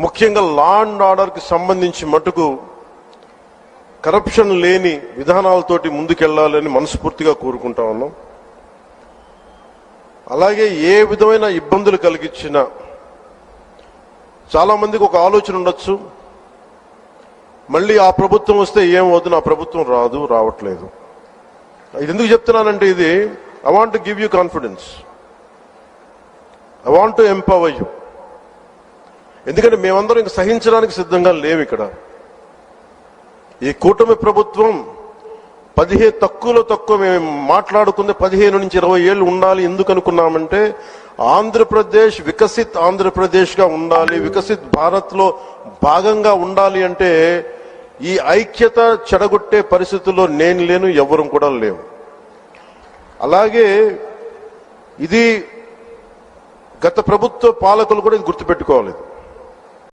ముఖ్యంగా law and ఆర్డర్కి సంబంధించి మటుకు కరప్షన్ లేని విధానాలతోటి ముందుకెళ్లాలని మనస్ఫూర్తిగా కోరుకుంటా ఉన్నాం. అలాగే ఏ విధమైన ఇబ్బందులు కలిగించినా, చాలా మందికి ఒక ఆలోచన ఉండొచ్చు, మళ్ళీ ఆ ప్రభుత్వం వస్తే ఏమవుతుంది, ఆ ప్రభుత్వం రావట్లేదు. ఇది ఎందుకు చెప్తున్నానంటే, ఇది I want to give you confidence, I want to empower you. ఎందుకంటే మేమందరం ఇంక సహించడానికి సిద్ధంగా లేవు. ఇక్కడ ఈ కూటమి ప్రభుత్వం తక్కువ మేము మాట్లాడుకుంది 15 నుంచి 20 ఏళ్ళు ఉండాలి. ఎందుకు అనుకున్నామంటే, ఆంధ్రప్రదేశ్ వికసిత్ ఆంధ్రప్రదేశ్గా ఉండాలి, వికసిత్ భారత్లో భాగంగా ఉండాలి. అంటే ఈ ఐక్యత చెడగొట్టే పరిస్థితుల్లో నేను లేను, ఎవరు కూడా లేవు. అలాగే ఇది గత ప్రభుత్వ పాలకులు కూడా ఇది గుర్తుపెట్టుకోవాలి.